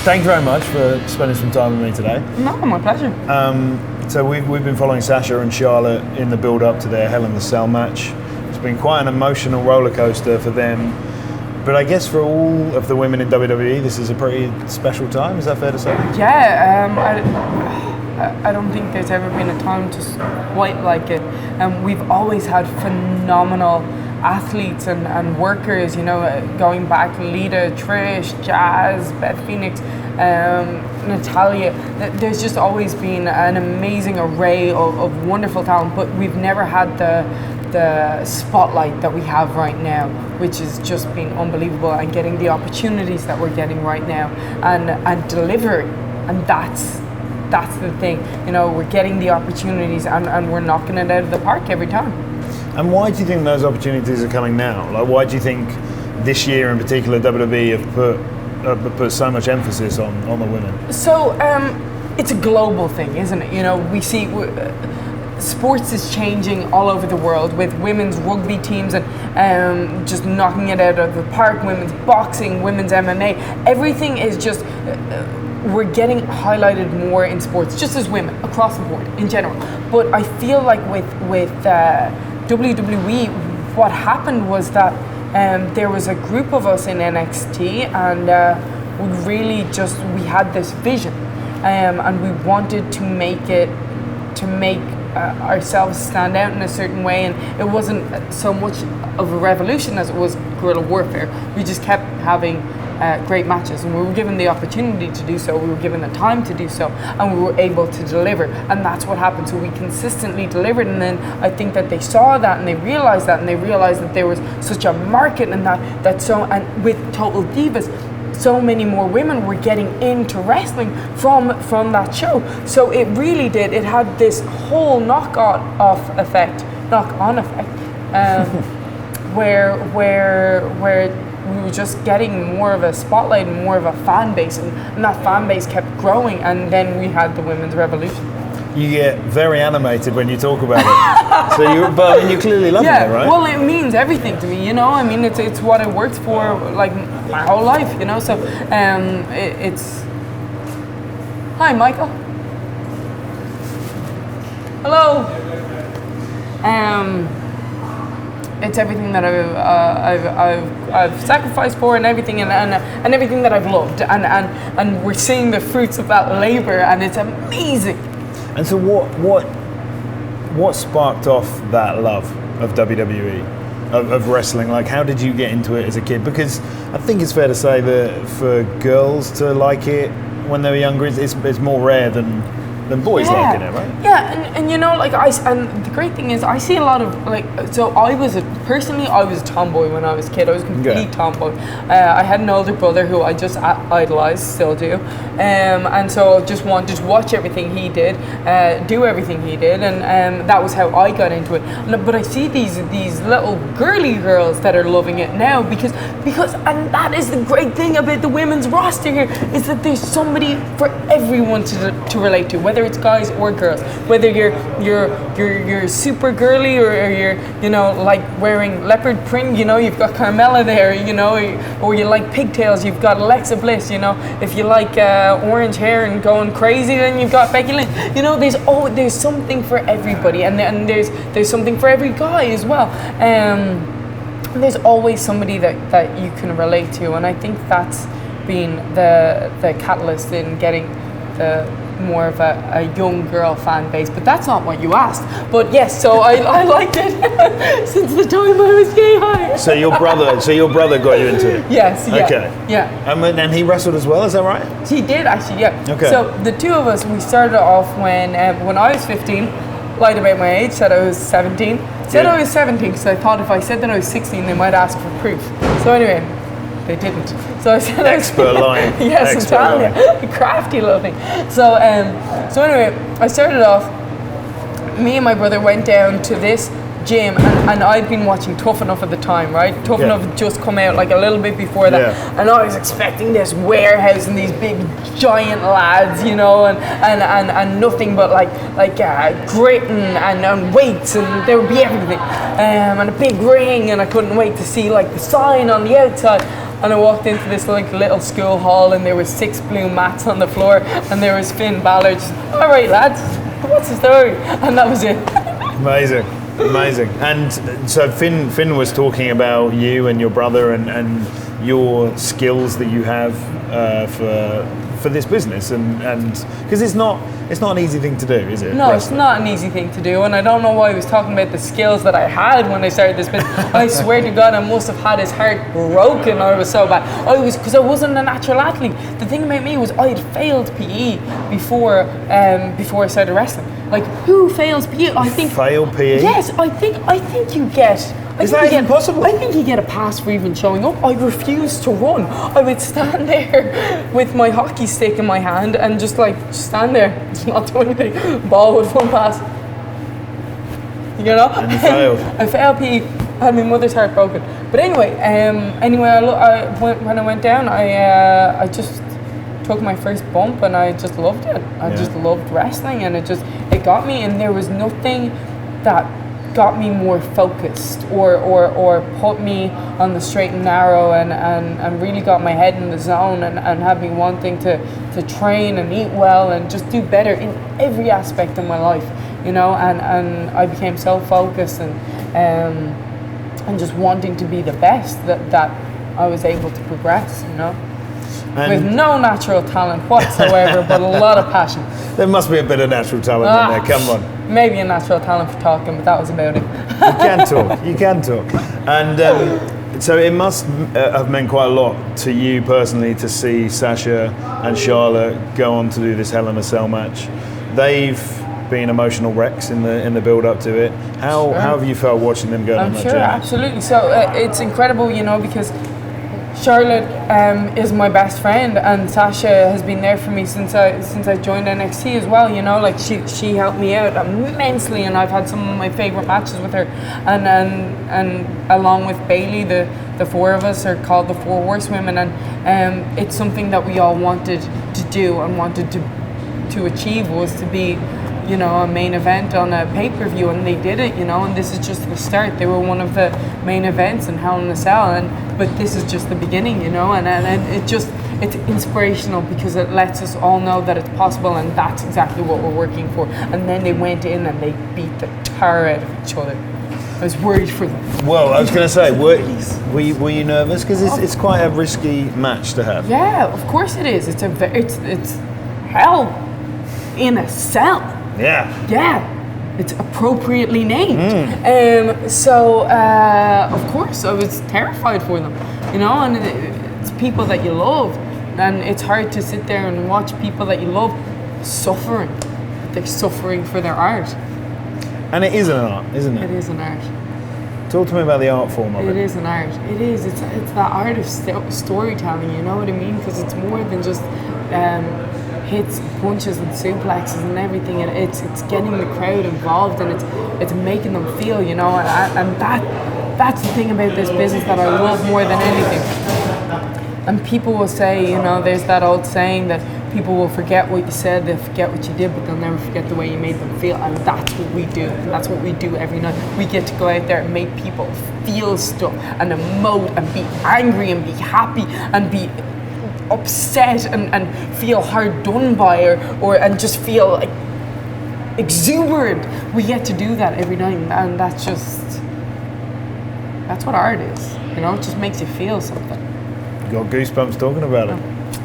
thank you very much for spending some time with me today. No, my pleasure. So we've been following Sasha and Charlotte in the build-up to their Hell in the Cell match. It's been quite an emotional roller coaster for them. But I guess for all of the women in WWE, this is a pretty special time. Is that fair to say? Yeah, I don't think there's ever been a time just quite like it. We've always had phenomenal athletes and workers, you know, going back, Lita, Trish, Jazz, Beth Phoenix, Natalia. There's just always been an amazing array of wonderful talent, but we've never had the spotlight that we have right now, which has just been unbelievable, and getting the opportunities that we're getting right now and delivering. And that's the thing, you know, we're getting the opportunities and we're knocking it out of the park every time. And why do you think those opportunities are coming now? Like, why do you think this year in particular WWE have put so much emphasis on the women? So it's a global thing, isn't it? You know, we see sports is changing all over the world, with women's rugby teams and just knocking it out of the park, women's boxing, women's MMA. Everything is just we're getting highlighted more in sports, just as women across the board in general. But I feel like with WWE, what happened was that there was a group of us in NXT, and we had this vision, and we wanted to make ourselves stand out in a certain way, and it wasn't so much of a revolution as it was guerrilla warfare. We just kept having great matches, and we were given the opportunity to do so, we were given the time to do so, and we were able to deliver, and that's what happened. So we consistently delivered, and then I think that they saw that and they realized that there was such a market, and and with Total Divas, so many more women were getting into wrestling from that show. So it really did, it had this whole knock-on effect where we were just getting more of a spotlight and more of a fan base, and that fan base kept growing, and then we had the women's revolution. You get very animated when you talk about it. So you clearly love it, right? Well, it means everything to me, you know. I mean, it's what I worked for like my whole life, you know. So it's. Hi, Michael. Hello. It's everything that I've sacrificed for, and everything and everything that I've loved, and we're seeing the fruits of that labor, and it's amazing. And so what sparked off that love of WWE, of wrestling? Like, how did you get into it as a kid? Because I think it's fair to say that for girls to like it when they were younger, it's more rare than boys liking it, right? Yeah, and you know, like and the great thing is I see a lot of so I was a tomboy when I was a kid. I was a complete tomboy. I had an older brother who I just idolized, still do, and so I just wanted to watch everything he did, do everything he did, and that was how I got into it. But I see these little girly girls that are loving it now because and that is the great thing about the women's roster here, is that there's somebody for everyone to relate to, whether it's guys or girls, whether you're super girly or you're, you know, like wearing leopard print, you know, you've got Carmella there, you know, or you like pigtails, you've got Alexa Bliss, you know, if you like orange hair and going crazy, then you've got Becky Lynch. You know, there's something for everybody, and there's something for every guy as well. There's always somebody that you can relate to, and I think that's been the catalyst in getting the more of a young girl fan base. But that's not what you asked. But yes, so I liked it since the time I was gay high. So your brother got you into it? Yes. Yeah, okay. Yeah. And he wrestled as well, is that right? He did, actually, yeah. Okay. So the two of us, we started off when I was 15, lied about my age, said I was 17. Said I was 17 because I thought if I said that I was 16, they might ask for proof. So anyway, they didn't. So I said expert lying. Yes, I'm telling you, crafty little thing. So anyway, I started off. Me and my brother went down to this gym, and I'd been watching Tough Enough at the time, right? Tough Enough had just come out like a little bit before that, and I was expecting this warehouse and these big giant lads, you know, and nothing but like grit and weights, and there would be everything, and a big ring, and I couldn't wait to see like the sign on the outside. And I walked into this like little school hall, and there was 6 blue mats on the floor, and there was Finn Bálor just, all right lads, what's the story? And that was it. Amazing. And so Finn was talking about you and your brother and your skills that you have for this business, and because it's not an easy thing to do, is it? No, wrestling? It's not an easy thing to do, and I don't know why he was talking about the skills that I had when I started this business. I swear to God, I must have had his heart broken. I was so bad. Because I wasn't a natural athlete. The thing about me was I had failed PE before I started wrestling. Like, who fails PE? I think fail PE. Yes, I think you get. Is that even possible? I think you get a pass for even showing up. I refused to run. I would stand there with my hockey stick in my hand and just stand there, just not do anything. Ball with one pass. You know? And you failed. I failed PE. I had my mother's heart broken. But anyway, when I went down, I just took my first bump and I just loved it. I just loved wrestling, and it got me, and there was nothing that got me more focused or put me on the straight and narrow and really got my head in the zone and had me wanting to train and eat well and just do better in every aspect of my life, you know, and I became so focused and just wanting to be the best that I was able to progress, you know. With no natural talent whatsoever, but a lot of passion. There must be a bit of natural talent in there, come on. Maybe a natural talent for talking, but that was about it. You can talk. And so it must have meant quite a lot to you personally to see Sasha and Charlotte go on to do this Hell in a Cell match. They've been emotional wrecks in the build up to it. How have you felt watching them go on that journey? Absolutely. So it's incredible, you know, because Charlotte is my best friend, and Sasha has been there for me since I joined NXT as well. You know, like she helped me out immensely, and I've had some of my favorite matches with her. And along with Bailey, the 4 of us are called the 4 Horsewomen, and it's something that we all wanted to do and wanted to achieve, was to be, you know, a main event on a pay-per-view, and they did it, you know, and this is just the start. They were one of the main events in Hell in a Cell, but this is just the beginning, you know, and it's inspirational because it lets us all know that it's possible, and that's exactly what we're working for. And then they went in and they beat the tar out of each other. I was worried for them. Well, I was going to say, were you nervous? Because it's quite a risky match to have. Yeah, of course it is. It's Hell in a Cell. Yeah, it's appropriately named. So of course I was terrified for them, you know, and it's people that you love, and it's hard to sit there and watch people that you love suffering. They're suffering for their art. And it is an art, isn't it? It is an art. Talk to me about the art form of it. It is an art. It is. It's that art of storytelling, you know what I mean? Because it's more than just hits, punches and suplexes and everything, and it's getting the crowd involved, and it's making them feel, you know, and that's the thing about this business that I love more than anything. And people will say, you know, there's that old saying that people will forget what you said, they'll forget what you did, but they'll never forget the way you made them feel, and that's what we do, and that's what we do every night. We get to go out there and make people feel stuff and emote and be angry and be happy and be upset and feel hard done by, or and just feel like exuberant. We get to do that every night, and that's what art is, you know. It just makes you feel something. You got goosebumps talking about it.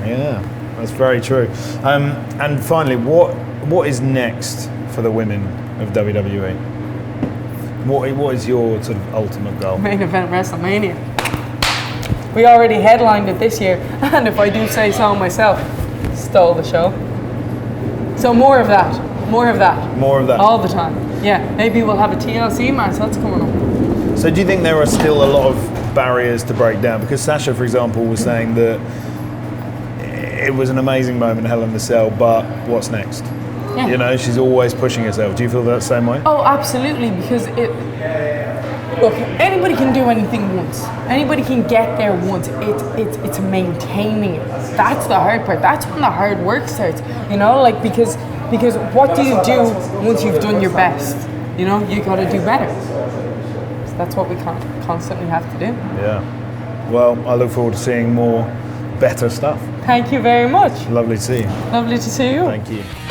Yeah, that's very true. And finally, what is next for the women of WWE? What is your sort of ultimate goal? Main event WrestleMania. We already headlined it this year, and if I do say so myself, stole the show. So more of that. All the time. Yeah, maybe we'll have a TLC match, that's coming up. So do you think there are still a lot of barriers to break down? Because Sasha, for example, was saying that it was an amazing moment, Hell in a Cell, but what's next? Yeah. You know, she's always pushing herself. Do you feel that same way? Oh, absolutely, because look, anybody can do anything once. Anybody can get there once. It's maintaining it. That's the hard part. That's when the hard work starts. You know, like because what do you do once you've done your best? You know, you got to do better. So that's what we constantly have to do. Yeah. Well, I look forward to seeing more better stuff. Thank you very much. Lovely to see you. Lovely to see you. Thank you.